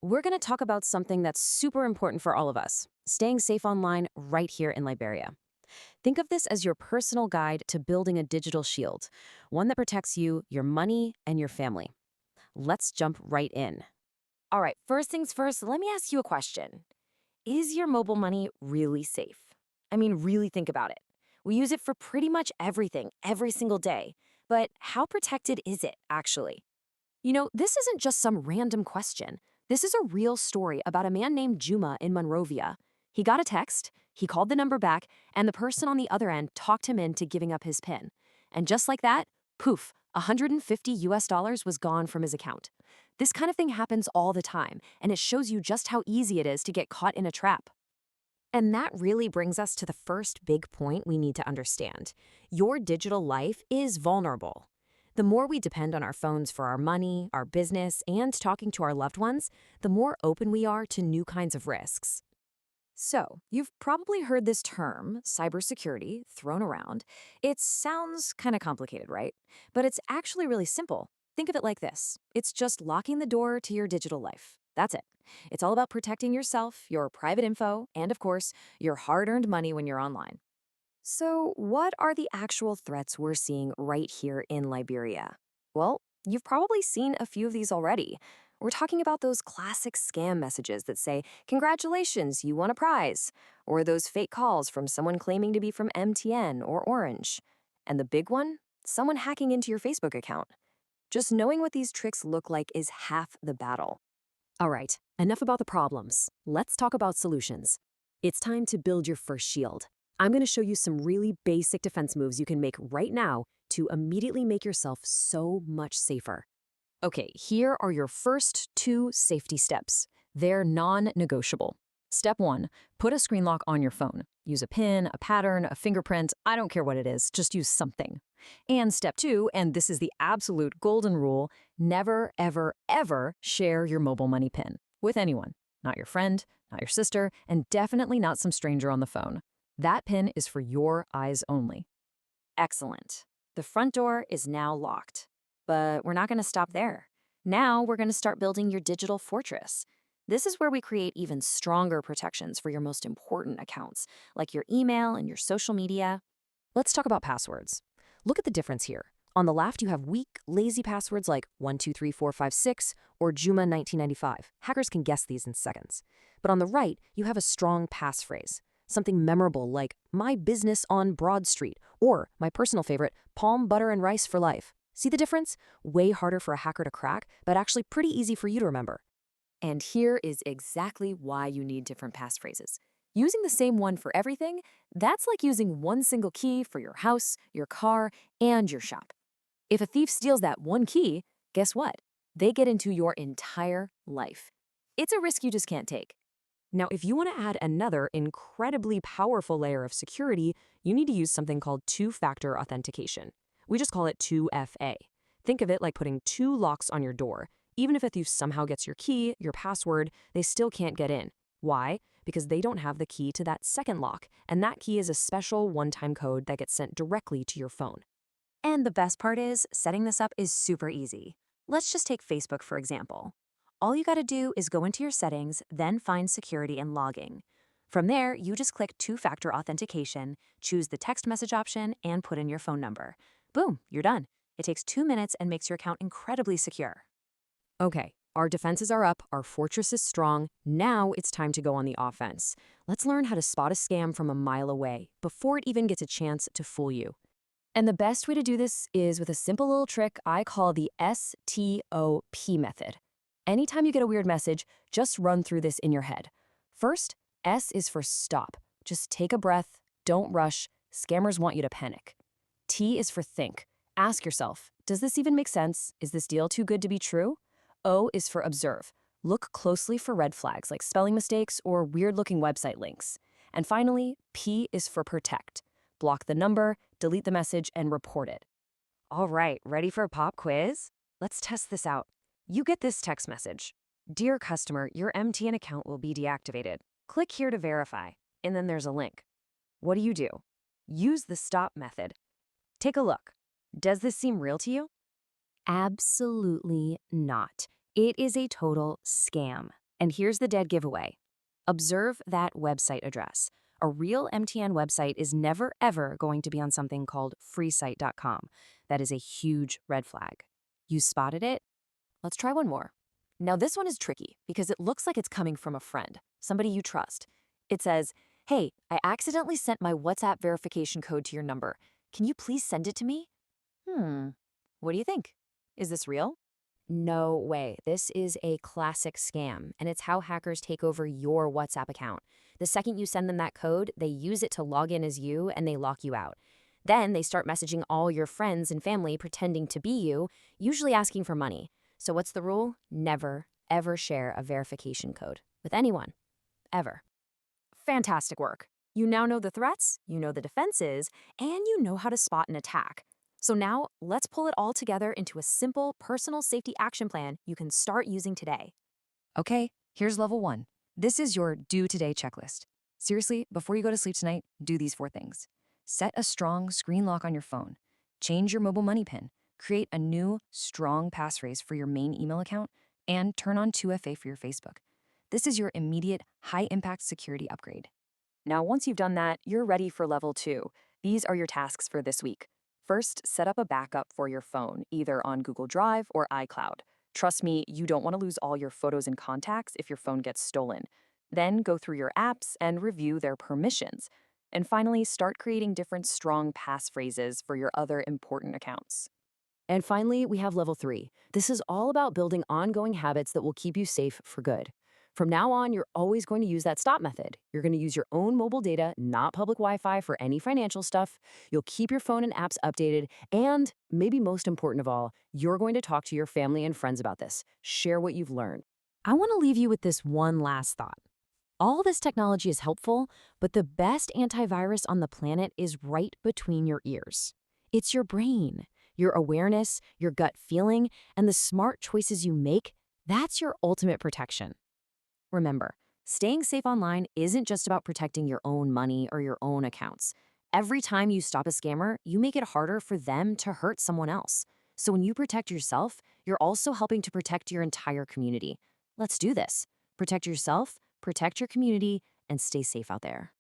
we're going to talk about something that's super important for all of us, staying safe online right here in Liberia. Think of this as your personal guide to building a digital shield, one that protects you, your money, and your family. Let's jump right in. All right, first things first, let me ask you a question. Is your mobile money really safe? I mean, really think about it. We use it for pretty much everything, every single day. But how protected is it, actually? This isn't just some random question. This is a real story about a man named Juma in Monrovia. He got a text, he called the number back, and the person on the other end talked him into giving up his PIN. And just like that, poof, 150 US dollars was gone from his account. This kind of thing happens all the time, and it shows you just how easy it is to get caught in a trap. And that really brings us to the first big point we need to understand. Your digital life is vulnerable. The more we depend on our phones for our money, our business, and talking to our loved ones, the more open we are to new kinds of risks. So, you've probably heard this term, cybersecurity, thrown around. It sounds kind of complicated, right? But it's actually really simple. Think of it like this. It's just locking the door to your digital life. That's it. It's all about protecting yourself, your private info, and of course, your hard-earned money when you're online. So, what are the actual threats we're seeing right here in Liberia? Well, you've probably seen a few of these already. We're talking about those classic scam messages that say, "Congratulations, you won a prize," or those fake calls from someone claiming to be from MTN or Orange. And the big one? Someone hacking into your Facebook account. Just knowing what these tricks look like is half the battle. All right, enough about the problems. Let's talk about solutions. It's time to build your first shield. I'm going to show you some really basic defense moves you can make right now to immediately make yourself so much safer. Okay, here are your first two safety steps. They're non-negotiable. Step 1, put a screen lock on your phone. Use a pin, a pattern, a fingerprint, I don't care what it is, just use something. And step 2, and this is the absolute golden rule, never, ever, ever share your mobile money pin with anyone. Not your friend, not your sister, and definitely not some stranger on the phone. That pin is for your eyes only. Excellent. The front door is now locked. But we're not going to stop there. Now we're going to start building your digital fortress. This is where we create even stronger protections for your most important accounts, like your email and your social media. Let's talk about passwords. Look at the difference here. On the left, you have weak, lazy passwords like 123456 or Juma 1995. Hackers can guess these in seconds. But on the right, you have a strong passphrase. Something memorable like my business on Broad Street or my personal favorite, palm butter and rice for life. See the difference? Way harder for a hacker to crack, but actually pretty easy for you to remember. And here is exactly why you need different passphrases. Using the same one for everything, that's like using one single key for your house, your car, and your shop. If a thief steals that one key, guess what? They get into your entire life. It's a risk you just can't take. Now, if you want to add another incredibly powerful layer of security, you need to use something called two-factor authentication. We just call it 2FA. Think of it like putting two locks on your door. Even if a thief somehow gets your key, your password, they still can't get in. Why? Because they don't have the key to that second lock, and that key is a special one-time code that gets sent directly to your phone. And the best part is, setting this up is super easy. Let's just take Facebook, for example. All you gotta do is go into your settings, then find security and logging. From there, you just click two-factor authentication, choose the text message option, and put in your phone number. Boom, you're done. It takes 2 minutes and makes your account incredibly secure. Okay, our defenses are up, our fortress is strong. Now it's time to go on the offense. Let's learn how to spot a scam from a mile away, before it even gets a chance to fool you. And the best way to do this is with a simple little trick I call the STOP method. Anytime you get a weird message, just run through this in your head. First, S is for stop. Just take a breath, don't rush. Scammers want you to panic. T is for think. Ask yourself, does this even make sense? Is this deal too good to be true? O is for observe. Look closely for red flags like spelling mistakes or weird-looking website links. And finally, P is for protect. Block the number, delete the message, and report it. All right, ready for a pop quiz? Let's test this out. You get this text message. Dear customer, your MTN account will be deactivated. Click here to verify. And then there's a link. What do? Use the stop method. Take a look. Does this seem real to you? Absolutely not. It is a total scam. And here's the dead giveaway. Observe that website address. A real MTN website is never, ever going to be on something called freesite.com. That is a huge red flag. You spotted it? Let's try one more. Now, this one is tricky because it looks like it's coming from a friend, somebody you trust. It says, "Hey, I accidentally sent my WhatsApp verification code to your number. Can you please send it to me?" What do you think? Is this real? No way. This is a classic scam, and it's how hackers take over your WhatsApp account. The second you send them that code, they use it to log in as you and they lock you out. Then they start messaging all your friends and family pretending to be you, usually asking for money. So what's the rule? Never, ever share a verification code with anyone, ever. Fantastic work. You now know the threats, you know the defenses, and you know how to spot an attack. So now let's pull it all together into a simple personal safety action plan you can start using today. Okay, here's level 1. This is your do today checklist. Seriously, before you go to sleep tonight, do these 4 things. Set a strong screen lock on your phone. Change your mobile money PIN. Create a new, strong passphrase for your main email account. And turn on 2FA for your Facebook. This is your immediate, high-impact security upgrade. Now, once you've done that, you're ready for level 2. These are your tasks for this week. First, set up a backup for your phone, either on Google Drive or iCloud. Trust me, you don't want to lose all your photos and contacts if your phone gets stolen. Then go through your apps and review their permissions. And finally, start creating different strong passphrases for your other important accounts. And finally, we have level 3. This is all about building ongoing habits that will keep you safe for good. From now on, you're always going to use that stop method. You're going to use your own mobile data, not public Wi-Fi for any financial stuff. You'll keep your phone and apps updated. And maybe most important of all, you're going to talk to your family and friends about this. Share what you've learned. I want to leave you with this one last thought. All this technology is helpful, but the best antivirus on the planet is right between your ears. It's your brain, your awareness, your gut feeling, and the smart choices you make. That's your ultimate protection. Remember, staying safe online isn't just about protecting your own money or your own accounts. Every time you stop a scammer, you make it harder for them to hurt someone else. So when you protect yourself, you're also helping to protect your entire community. Let's do this. Protect yourself, protect your community, and stay safe out there.